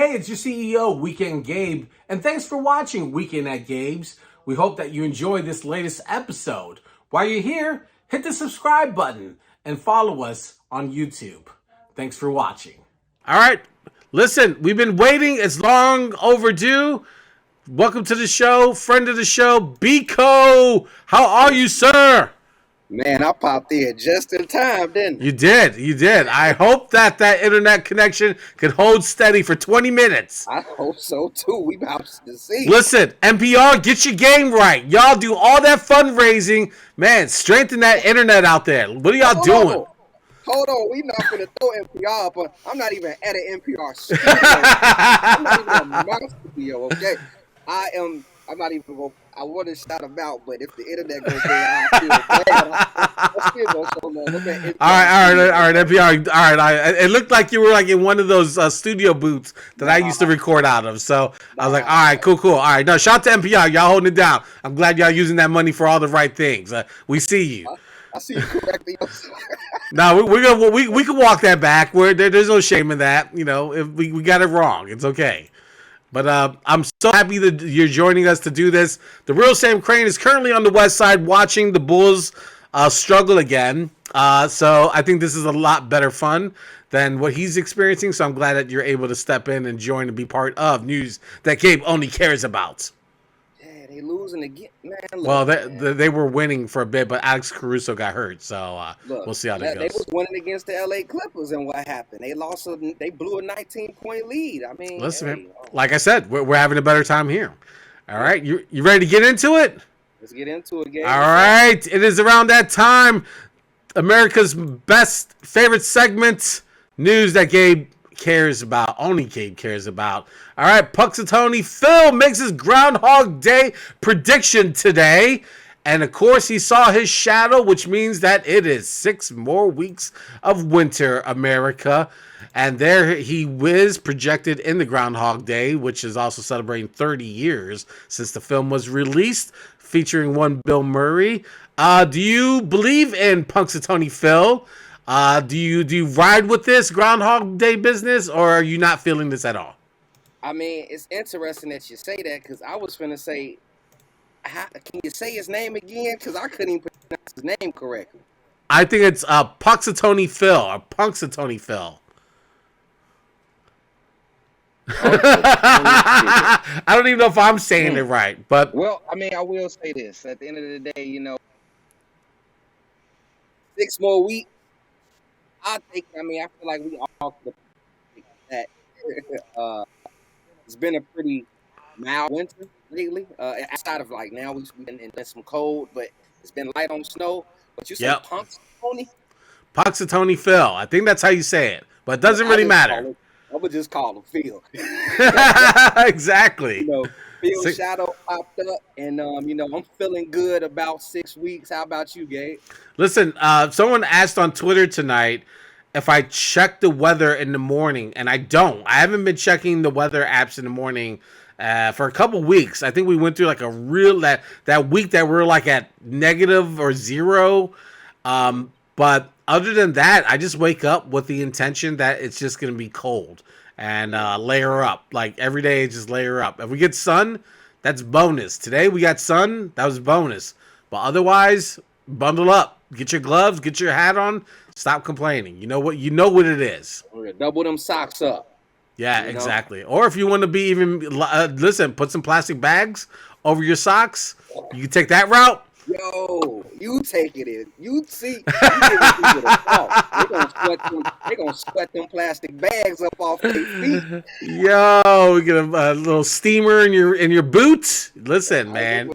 Hey, it's your CEO, Weekend Gabe, and thanks for watching Weekend at Gabe's. We hope that you enjoyed this latest episode. While you're here, hit the subscribe button and follow us on YouTube. Thanks for watching. All right, listen, we've been waiting. It's long overdue. Welcome to the show, friend of the show, Bekoe. How are you, sir? Man, I popped in just in time, didn't I? You did. I hope that internet connection could hold steady for 20 minutes. I hope so, too. We about to see. Listen, NPR, get your game right. Y'all do all that fundraising. Man, strengthen that internet out there. What are y'all doing? Hold on. We not going to throw NPR, but I'm not even at an NPR studio. I'm not even at my studio, okay? I'm not even going to. I want to shout them out, but if the internet goes down, I feel bad. I still go so long. All right, NPR. All right, it looked like you were like in one of those studio booths that I used to record out of. So I was like, all right, cool. All right, no, shout out to NPR. Y'all holding it down. I'm glad y'all using that money for all the right things. We see you. I see you correctly. No, we can walk that back. There's no shame in that. You know, if we got it wrong, it's okay. But I'm so happy that you're joining us to do this. The real Sam Crane is currently on the west side watching the Bulls struggle again. So I think this is a lot better fun than what he's experiencing. So I'm glad that you're able to step in and join and be part of news that Gabe only cares about. Yeah, they losing again, man. Well, they were winning for a bit, but Alex Caruso got hurt. So we'll see how that goes. They was winning against the LA Clippers, and what happened? They blew a 19-point lead. I mean, listen, man, like I said, we're having a better time here. All right, you ready to get into it? Let's get into it, Gabe. All right, it is around that time. America's favorite segment, news that Gabe cares about, only Gabe cares about. All right, Punxatawney Phil makes his Ground Hog Day prediction today. And, of course, he saw his shadow, which means that it is 6 more weeks of winter, America. And there he is projected in the Ground Hog Day, which is also celebrating 30 years since the film was released, featuring one Bill Murray. Do you believe in Punxatawney Phil? Do you ride with this Groundhog Day business, or are you not feeling this at all? I mean, it's interesting that you say that, because I was finna say, can you say his name again? Because I couldn't even pronounce his name correctly. I think it's Punxatawney Phil, or Punxatawney Phil. I don't even know if I'm saying it right, but... Well, I mean, I will say this. At the end of the day, you know, 6 more weeks. I feel like we all could think that it's been a pretty mild winter lately. Outside of like now we've been in some cold, but it's been light on snow. But you said Punxatawney? Punxatawney Phil. I think that's how you say it, but it doesn't really matter. I would just call him Phil. Exactly. You know, Phil's shadow popped up, and you know, I'm feeling good about 6 weeks. How about you, Gabe? Listen, someone asked on Twitter tonight if I check the weather in the morning, and I don't. I haven't been checking the weather apps in the morning for a couple weeks. I think we went through like a real that week that we're like at negative or 0. But other than that, I just wake up with the intention that it's just going to be cold and layer up. Like every day, just layer up. If we get sun, that's bonus. Today we got sun, that was bonus. But otherwise, bundle up. Get your gloves, get your hat on. Stop complaining. You know what it is. Double them socks up. Yeah, exactly. Or if you want to be even, listen, put some plastic bags over your socks. You can take that route. Yo, you take it in. You see, they're gonna sweat them plastic bags up off their feet. Yo, we get a little steamer in your boots. Listen, man.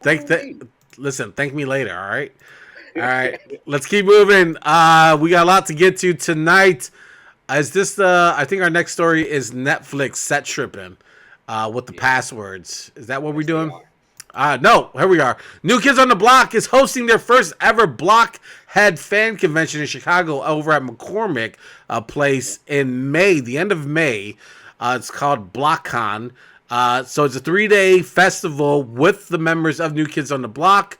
Thank me later. All right. All right, let's keep moving. We got a lot to get to tonight. I think our next story is Netflix set tripping with the passwords. Is that what we're doing? No, here we are. New Kids on the Block is hosting their first ever Blockhead fan convention in Chicago over at McCormick Place in May, the end of May. It's called BlockCon. So it's a 3-day festival with the members of New Kids on the Block.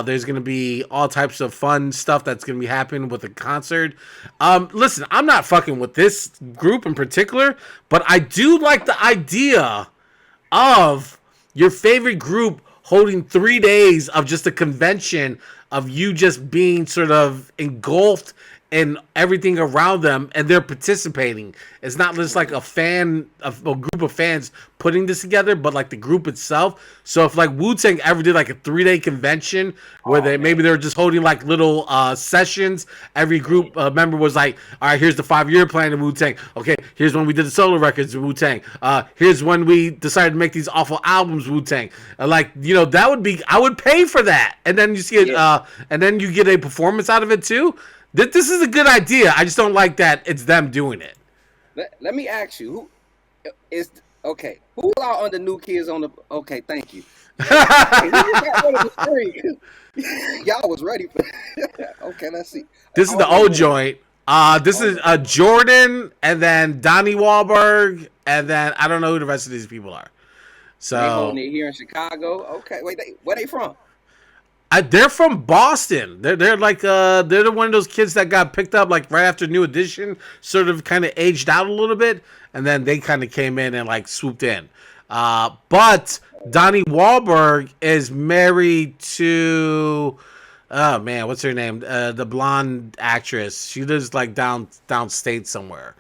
There's going to be all types of fun stuff that's going to be happening with the concert. Listen, I'm not fucking with this group in particular, but I do like the idea of your favorite group holding 3 days of just a convention of you just being sort of engulfed in everything around them, and they're participating. It's not just like a group of fans putting this together, but like the group itself. So if like Wu-Tang ever did like a 3-day convention where they're just holding like little sessions, every group member was like, all right, here's the 5-year plan of Wu-Tang. Okay, here's when we did the solo records of Wu-Tang. Here's when we decided to make these awful albums, Wu-Tang. That would be, I would pay for that. And then you see it, and then you get a performance out of it too. This is a good idea. I just don't like that it's them doing it. Let me ask you, who are the new kids on the? Okay, thank you. Y'all was ready for. Okay, let's see. This is the old joint. This is Jordan, and then Donnie Wahlberg, and then I don't know who the rest of these people are. So they holding it here in Chicago. Okay, wait, where they from? They're from Boston. They're like they're one of those kids that got picked up like right after New Edition, sort of kind of aged out a little bit, and then they kind of came in and like swooped in. But Donnie Wahlberg is married to what's her name? The blonde actress. She lives like downstate somewhere.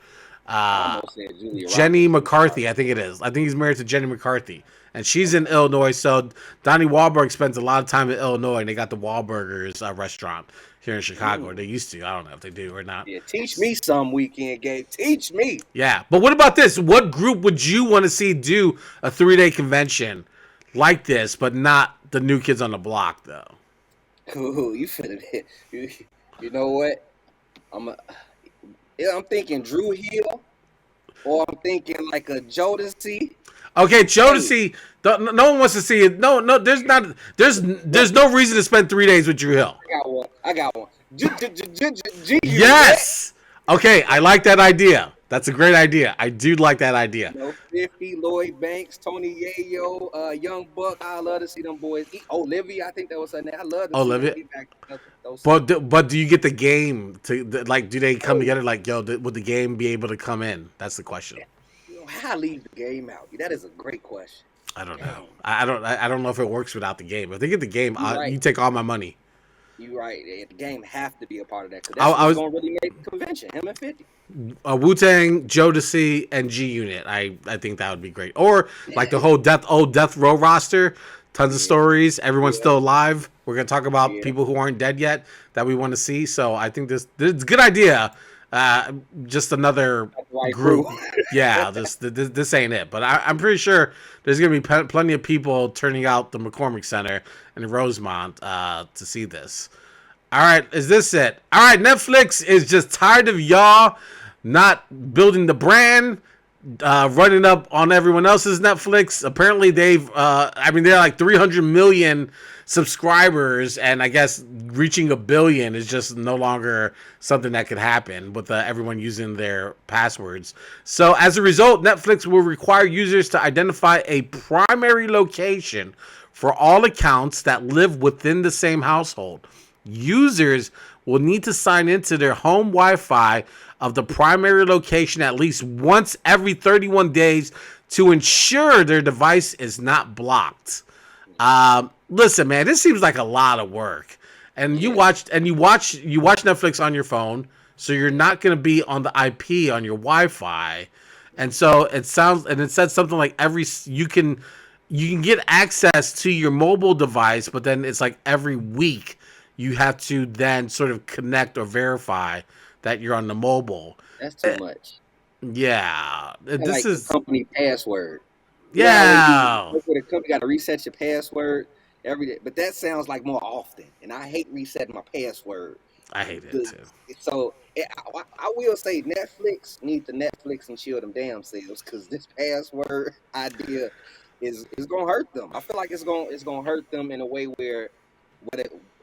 Jenny McCarthy, I think it is. I think he's married to Jenny McCarthy. And she's in Illinois, so Donnie Wahlberg spends a lot of time in Illinois, and they got the Wahlburgers restaurant here in Chicago. Or they used to. I don't know if they do or not. Yeah, teach me some weekend, Gabe. Teach me. Yeah, but what about this? What group would you want to see do a 3-day convention like this, but not the New Kids on the Block, though? Cool, you finna hit. You know what? I'm thinking Drew Hill, or I'm thinking like a Jodeci. Okay, Jodeci. No one wants to see it. No. There's no reason to spend 3 days with Drew Hill. I got one. Yes. Okay, I like that idea. That's a great idea. I do like that idea. 50, Lloyd Banks, Tony Yayo, Young Buck. I love to see them boys. Olivia, I think that was her name. I love to Olivia. See them But do you get the game to like? Do they come together? Like, yo, would the game be able to come in? That's the question. How leave the game out? That is a great question. I don't know. I don't know if it works without the game. If they get the game, right. You take all my money. You're right. The game have to be a part of that because that's what's going to really make the convention. Him and 50. Wu-Tang, Jodeci, and G Unit. I think that would be great. Or like the whole Death Row roster. Tons of stories. Everyone's still alive. We're gonna talk about people who aren't dead yet that we want to see. So I think this is a good idea. Just another group. Yeah, this ain't it. But I'm pretty sure there's going to be plenty of people turning out the McCormick Center in Rosemont to see this. All right, is this it? All right, Netflix is just tired of y'all not building the brand, running up on everyone else's Netflix. Apparently, they're like 300 million subscribers, and I guess reaching 1 billion is just no longer something that could happen with everyone using their passwords. So as a result, Netflix will require users to identify a primary location for all accounts that live within the same household. Users will need to sign into their home Wi-Fi of the primary location at least once every 31 days to ensure their device is not blocked. Listen, man, this seems like a lot of work. And you watch Netflix on your phone, so you're not going to be on the IP on your Wi-Fi. And so it said something like you can get access to your mobile device, but then it's like every week you have to then sort of connect or verify that you're on the mobile. That's too much. Yeah. This is company password. Yeah. You got to reset your password every day. But that sounds like more often. And I hate resetting my password. I hate it too. So I will say Netflix needs to Netflix and chill them damn selves, because this password idea is going to hurt them. I feel like it's going to hurt them in a way where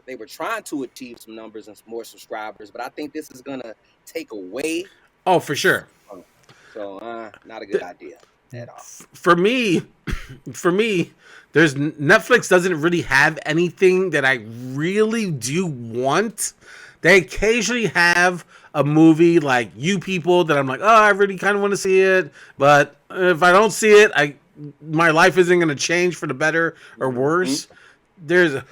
they were trying to achieve some numbers and more subscribers, but I think this is going to take away. Oh, for sure. So not a good idea at all. For me, for me, there's Netflix doesn't really have anything that I really do want. They occasionally have a movie like You People that I'm like, oh, I really kind of want to see it, but if I don't see it, my life isn't going to change for the better or worse. There's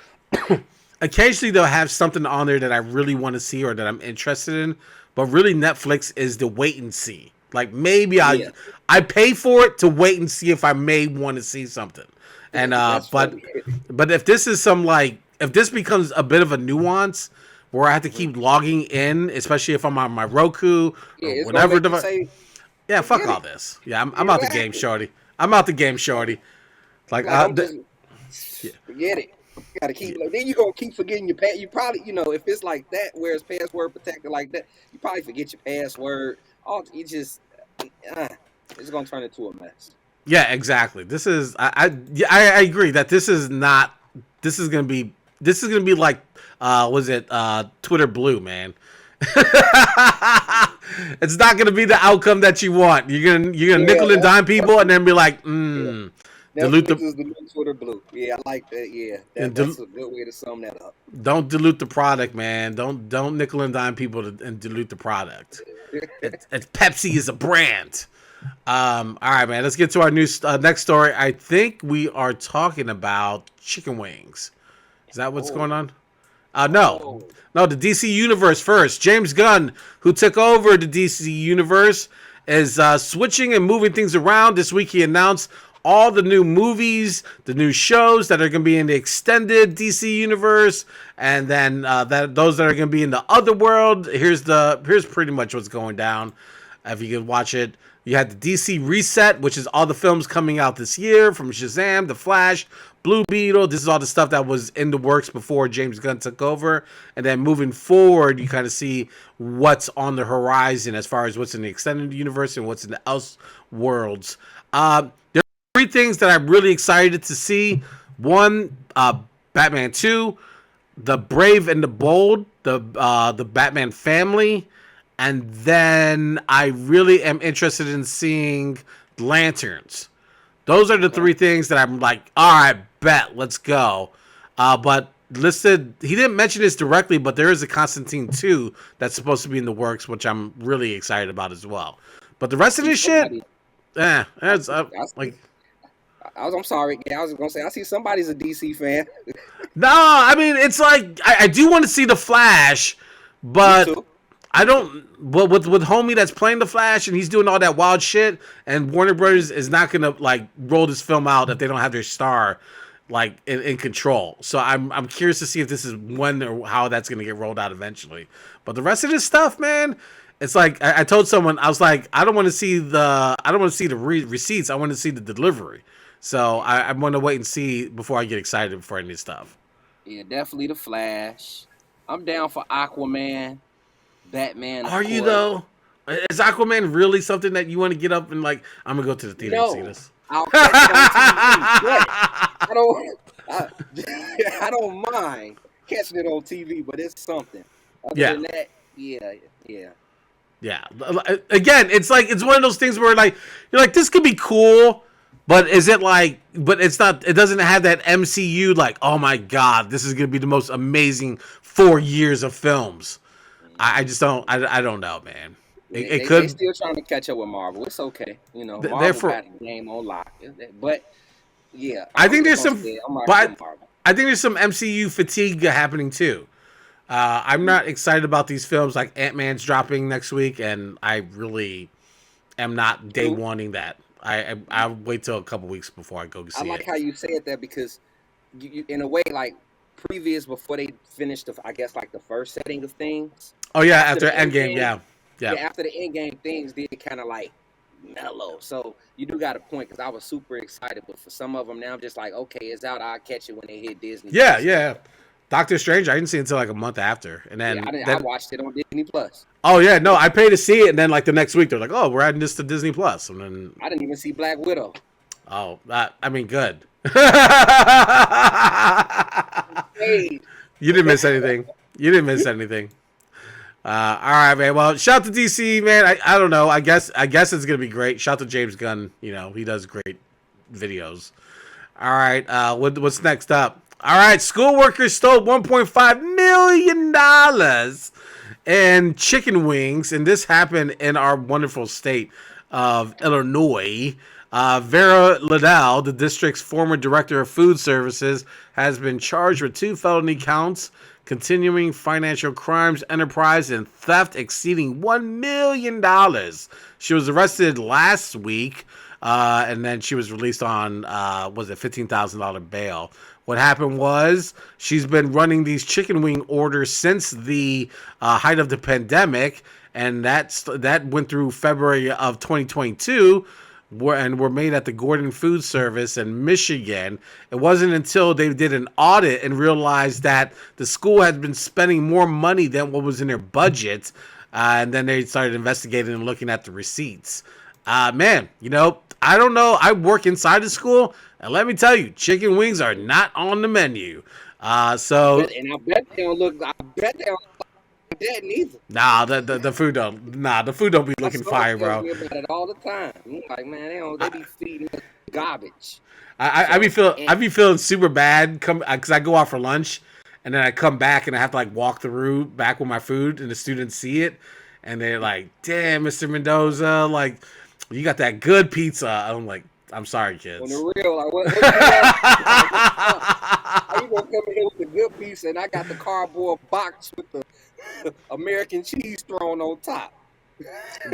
occasionally they'll have something on there that I really want to see or that I'm interested in, but really Netflix is the wait and see. Like maybe I pay for it to wait and see if I may want to see something. And but if this is if this becomes a bit of a nuance where I have to keep logging in, especially if I'm on my Roku or whatever device. Yeah, fuck all this. Yeah, I'm out the game, shorty. I'm out the game, shorty. Like forget it. You gotta keep. Then you're gonna keep forgetting your password. You probably, if it's like that, where it's password protected like that, you probably forget your password. It's gonna turn into a mess. Yeah, exactly. This is I agree that this is gonna be like Twitter Blue, man. It's not gonna be the outcome that you want. You're gonna nickel and dime people and then be like, dilute the new Twitter Blue. Yeah, I like that. Yeah, that's a good way to sum that up. Don't dilute the product, man. Don't nickel and dime people and dilute the product. Pepsi is a brand. All right, man. Let's get to our next story. I think we are talking about chicken wings. Is that what's going on? No, the DC Universe first. James Gunn, who took over the DC Universe, is switching and moving things around. This week he announced all the new movies, the new shows that are going to be in the extended DC Universe, and then those that are going to be in the other world. Here's pretty much what's going down. If you can watch it. You had the DC Reset, which is all the films coming out this year, from Shazam, The Flash, Blue Beetle. This is all the stuff that was in the works before James Gunn took over. And then moving forward, you kind of see what's on the horizon as far as what's in the extended universe and what's in the else worlds. There are three things that I'm really excited to see. One, Batman 2, The Brave and the Bold, the Batman family. And then I really am interested in seeing Lanterns. Those are the three things that I'm like, all right, bet, let's go. But listed, he didn't mention this directly, but there is a Constantine 2 that's supposed to be in the works, which I'm really excited about as well. But the rest of this shit, I'm sorry. Yeah, I was gonna say I see somebody's a DC fan. No, I mean it's like I do want to see the Flash, but I don't. But with homie that's playing the Flash and he's doing all that wild shit, and Warner Brothers is not gonna like roll this film out if they don't have their star like in control. So I'm curious to see if this is when or how that's gonna get rolled out eventually. But the rest of this stuff, man, it's like I told someone, I was like, I don't want to see the receipts. I want to see the delivery. So I'm going to wait and see before I get excited for any stuff. Yeah, definitely the Flash. I'm down for Aquaman. Batman. Are you though? Is Aquaman really something that you want to get up and like? I'm gonna go to the theater and see this. I'll catch it on TV. I don't mind catching it on TV, but it's something. Other than that, yeah. Again, it's one of those things where like you're like, this could be cool, but is it like? But it's not. It doesn't have that MCU like. Oh my God, this is gonna be the most amazing 4 years of films. I just don't. I don't know, man. It could. They're still trying to catch up with Marvel. It's okay, Marvel got a game on lock, but yeah. I think there's some. But I think there's some MCU fatigue happening too. I'm not excited about these films. Like Ant-Man's dropping next week, and I really am not day oneing that. I'll wait till a couple weeks before I go see it. I like how you said that because you in a way like previous before they finished the first setting of things. Oh yeah, after Endgame, yeah. After the Endgame, things did kind of like mellow. So you do got a point because I was super excited, but for some of them now I'm just like, okay, it's out. I'll catch it when they hit Disney. Yeah. Doctor Strange, I didn't see it until like a month after, and then I watched it on Disney Plus. Oh yeah, no, I paid to see it, and then like the next week they're like, oh, we're adding this to Disney Plus, and then I didn't even see Black Widow. Oh, I mean, good. Hey. You didn't miss anything. All right, man. Well, shout to DC, man. I don't know. I guess it's gonna be great. Shout to James Gunn. He does great videos. All right, what's next up? All right, school workers stole $1.5 million in chicken wings, and this happened in our wonderful state of Illinois. Vera Liddell, the district's former director of food services, has been charged with 2 felony counts, continuing financial crimes, enterprise, and theft exceeding $1 million. She was arrested last week, and then she was released on, $15,000 bail. What happened was she's been running these chicken wing orders since the height of the pandemic, and that went through February of 2022, and were made at the Gordon Food Service in Michigan. It wasn't until they did an audit and realized that the school had been spending more money than what was in their budget, and then they started investigating and looking at the receipts. Man, I don't know. I work inside the school, and let me tell you, chicken wings are not on the menu. And I bet they don't look. I bet they don't look like that neither. Nah, the food don't. Nah, the food don't be looking fire, bro. Me about it all the time. I'm like, man, they be feeding us garbage. I be feeling super bad because I go out for lunch, and then I come back and I have to walk through back with my food, and the students see it, and they're like, "Damn, Mr. Mendoza, you got that good pizza." I'm like, "I'm sorry, kids." On the real, what you gonna come in here with the good pizza, and I got the cardboard box with the American cheese thrown on top.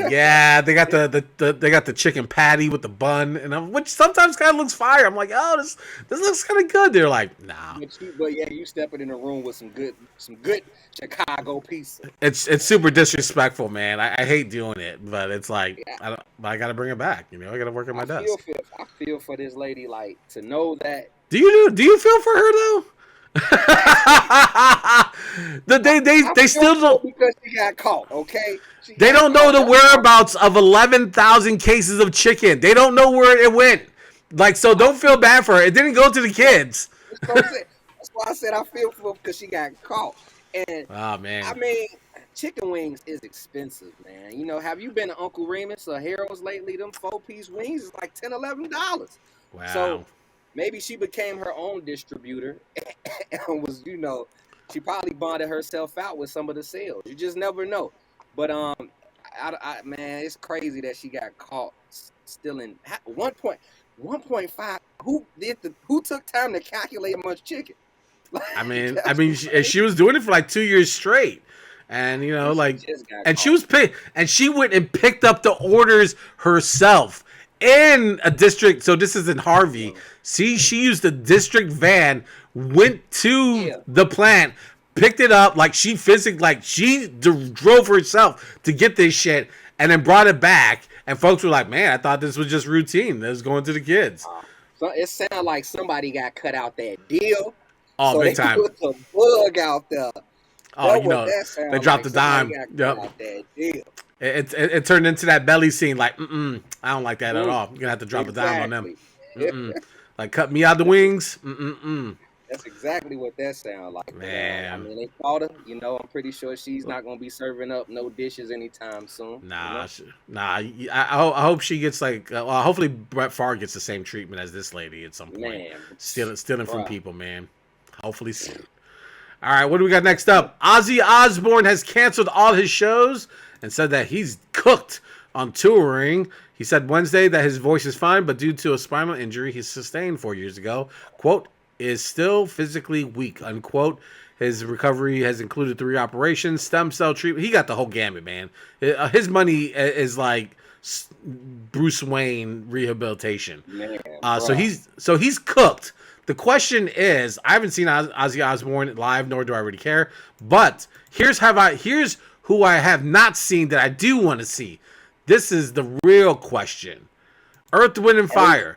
Yeah, they got the chicken patty with the bun, and which sometimes kind of looks fire. I'm like, oh, this looks kind of good. They're like, nah. But yeah, you stepping in a room with some good Chicago pizza. It's super disrespectful, man. I hate doing it, but it's like I gotta bring it back. I gotta work at my desk. I feel for this lady, to know that. Do you feel for her though? They still don't, because she got caught. Okay, they don't know the whereabouts of 11,000 cases of chicken. They don't know where it went. So don't feel bad for her. It didn't go to the kids. That's why I said I feel for her, because she got caught. And oh man, I mean, chicken wings is expensive, man. Have you been to Uncle Remus or Harold's lately? Them 4-piece wings is like $10, $11. Wow. So maybe she became her own distributor and was, she probably bonded herself out with some of the sales. You just never know. But man, it's crazy that she got caught stealing 1.5. Who took time to calculate how much chicken? I mean, she was doing it for 2 years straight, and she was paid, and she went and picked up the orders herself in a district. So this is in Harvey. See, she used the district van, went to the plant, picked it up, she physically, she drove herself to get this shit, and then brought it back. And folks were like, "Man, I thought this was just routine. That was going to the kids." So it sounded like somebody got cut out that deal. Oh, so big time. Put the bug out there. Oh, they dropped the dime. Yep. It turned into that belly scene. I don't like that at all. You're gonna have to drop a dime on them. Cut me out the wings. That's exactly what that sounds like. Man, I mean, they caught her. I'm pretty sure she's not gonna be serving up no dishes anytime soon. Nah. I hope she gets hopefully Brett Favre gets the same treatment as this lady at some point. Man, stealing from people, man. Hopefully soon. All right, what do we got next up? Ozzy Osbourne has canceled all his shows and said that he's cooked on touring. He said Wednesday that his voice is fine, but due to a spinal injury he sustained 4 years ago, quote, is still physically weak, unquote. His recovery has included 3 operations, stem cell treatment. He got the whole gamut, man. His money is like Bruce Wayne rehabilitation. Man, so he's cooked. The question is, I haven't seen Ozzy Osbourne live, nor do I really care. But here's who I have not seen that I do want to see. This is the real question. Earth, Wind, and Fire.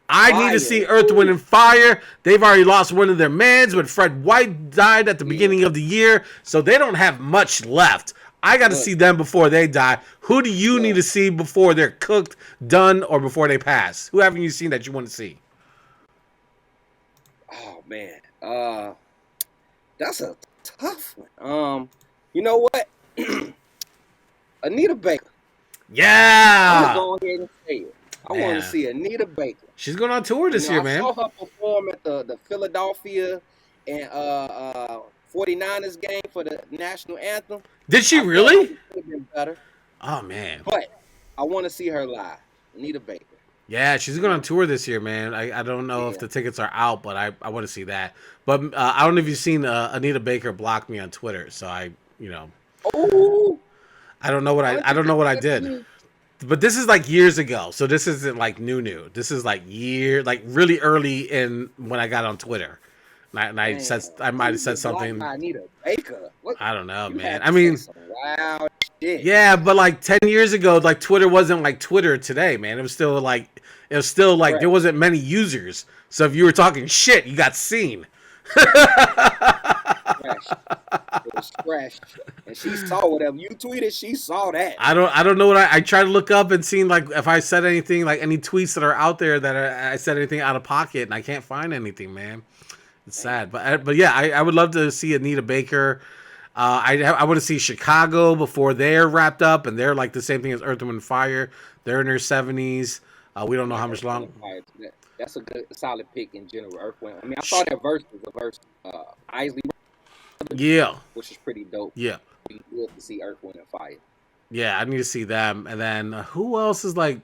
I need to see Earth, Wind, and Fire. They've already lost one of their mans when Fred White died at the beginning of the year, so they don't have much left. I got to see them before they die. Who do you need to see before they're cooked, done, or before they pass? Who haven't you seen that you want to see? Oh, man. That's a tough one. You know what? Anita Baker. Yeah. I'm going to go ahead and say it. I want to Man, see Anita Baker. she's going on tour this year, I man. saw her perform at the Philadelphia and 49ers game for the national anthem. Did she really? Could have been better. Oh man. But I want to see her live. Anita Baker. Yeah, she's going on tour this year, man. I don't know if the tickets are out, but I want to see that. But I don't know if you've seen Anita Baker block me on Twitter, so Oh, I don't know what I did. But this is like years ago, so this isn't like new. This is like really early in when I got on Twitter. And I might have said something. Anita Baker. What? I don't know, man. I mean, wow, shit. Yeah, but like 10 years ago, like Twitter wasn't like Twitter today, man. It was still like right. There wasn't many users. So if you were talking shit, you got seen. It was fresh. And she saw whatever you tweeted, she saw that. I don't know what I tried to look up and see like if I said anything, like any tweets that are out there that I said anything out of pocket, and I can't find anything, man. It's sad, but yeah, I would love to see Anita Baker. I want to see Chicago before they're wrapped up, and they're like the same thing as Earth, Wind, and Fire. They're in their 70s. We don't know how much long. That's a good, solid pick in general. Earth, Wind. I mean, I saw that verse Isley. Yeah, which is pretty dope. Yeah, we love to see Earth, Wind, and Fire. Yeah, I need to see them. And then who else is like?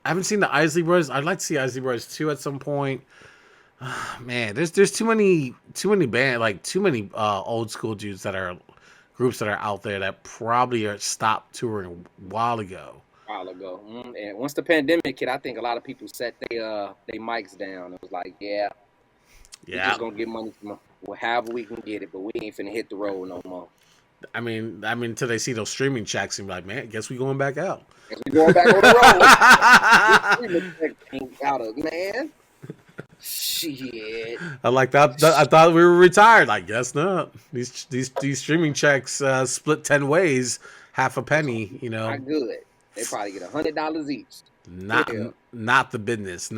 I haven't seen the Isley Brothers. I'd like to see Isley Brothers 2 at some point. Man, there's too many band, like too many old school dudes that are groups that are out there that probably are stopped touring a while ago. And once the pandemic hit, I think a lot of people set their mics down. It was like, we're just gonna get money from however we can get it, but we ain't finna hit the road no more. I mean, until they see those streaming checks and be like, man, guess we going back out. Guess we going back on the road. Streaming checks ain't out of, man. Shit. I thought we were retired. I guess not. These streaming checks split 10 ways, half a penny. You know. Not good. They probably get $100 each. Not the business.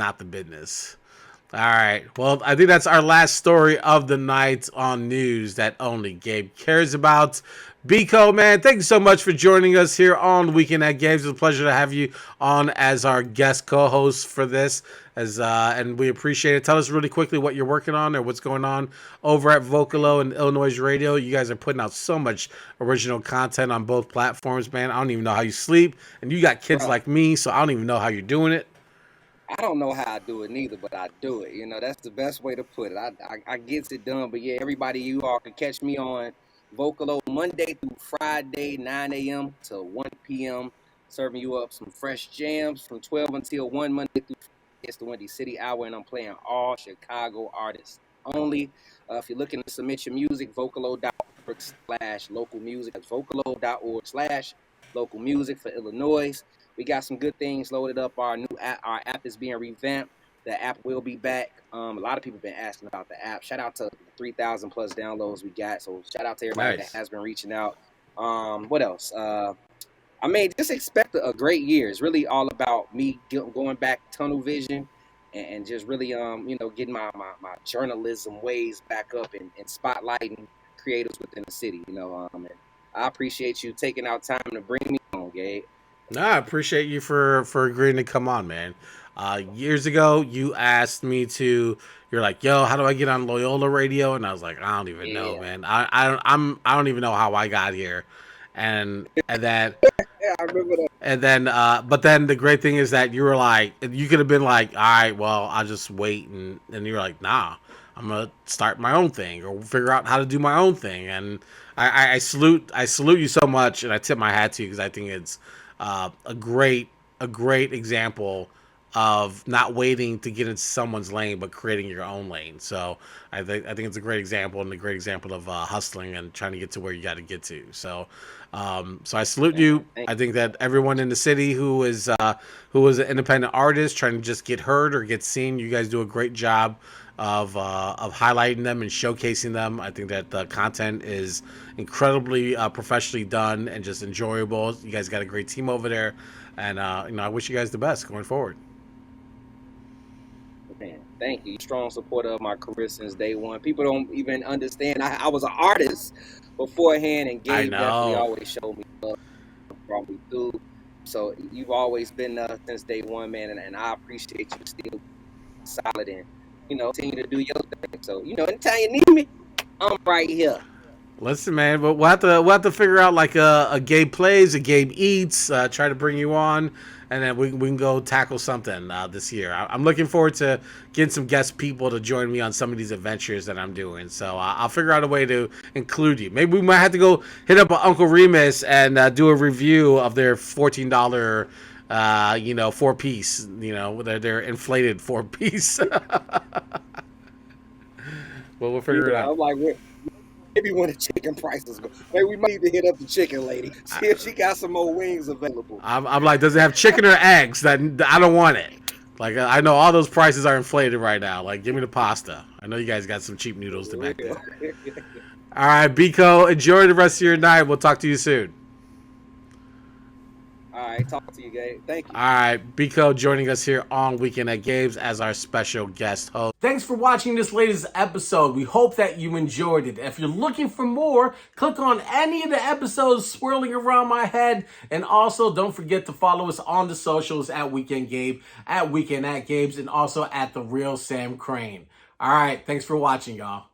All right. Well, I think that's our last story of the night on news that only Gabe cares about. Bekoe, man, thank you so much for joining us here on Weekend at Gabe's. It's a pleasure to have you on as our guest co-host for this. And we appreciate it. Tell us really quickly what you're working on or what's going on over at Vocalo and Illinoize Radio. You guys are putting out so much original content on both platforms, man. I don't even know how you sleep. And you got kids like me, so I don't even know how you're doing it. I don't know how I do it neither, but I do it. You know, that's the best way to put it. I gets it done. But yeah, everybody, you all can catch me on Vocalo Monday through Friday, 9 a.m. to 1 p.m. Serving you up some fresh jams from 12 until 1 Monday through Friday. It's the Windy City Hour, and I'm playing all Chicago artists only. If you're looking to submit your music, vocalo.org/local music. That's vocalo.org/local music for Illinois. We got some good things loaded up. Our app is being revamped. The app will be back. A lot of people have been asking about the app. Shout out to the 3,000 plus downloads we got. So shout out to everybody that has been reaching out. What else? I mean, just expect a great year. It's really all about me going back tunnel vision and just really, getting my journalism ways back up and spotlighting creators within the city. And I appreciate you taking out time to bring me on, Gabe. No, I appreciate you for agreeing to come on, man. Years ago, you asked me to. You're like, "Yo, how do I get on Loyola Radio?" And I was like, "I don't even know, man. I don't even know how I got here." And then I remember that. And then, but then the great thing is that you were like, you could have been like, "All right, well, I'll just wait," and you're like, "Nah, I'm gonna start my own thing or figure out how to do my own thing." And I salute you so much, and I tip my hat to you because I think it's a great example of not waiting to get into someone's lane, but creating your own lane. So I think it's a great example and a great example of hustling and trying to get to where you got to get to. So I salute you. I think that everyone in the city who is an independent artist trying to just get heard or get seen, you guys do a great job of highlighting them and showcasing them. I think that the content is incredibly professionally done and just enjoyable. You guys got a great team over there, and I wish you guys the best going forward. Man, thank you. Strong supporter of my career since day one. People don't even understand. I was an artist beforehand, and Gabe definitely always showed me love, brought me through. So you've always been since day one, man, and I appreciate you still solid and continue to do your thing. So anytime you need me, I'm right here. Listen, man, but we'll have to figure out like a Gabe plays, a Gabe eats. Try to bring you on, and then we can go tackle something this year. I'm looking forward to getting some guest people to join me on some of these adventures that I'm doing. So I'll figure out a way to include you. Maybe we might have to go hit up Uncle Remus and do a review of their $14. 4-piece. Their inflated 4-piece. Well, we'll figure it out. I'm like, maybe when the chicken prices go, maybe we might need to hit up the chicken lady, see if she got some more wings available. I'm like, does it have chicken or eggs? That I don't want it. Like, I know all those prices are inflated right now. Like, give me the pasta. I know you guys got some cheap noodles to back there. All right, Bekoe, enjoy the rest of your night. We'll talk to you soon. All right, talk to you, Gabe. Thank you. All right, Bekoe joining us here on Weekend at Gabe's as our special guest host. Thanks for watching this latest episode. We hope that you enjoyed it. If you're looking for more, click on any of the episodes swirling around my head. And also, don't forget to follow us on the socials at Weekend Gabe, at Weekend at Gabe's, and also at The Real Sam Crane. All right, thanks for watching, y'all.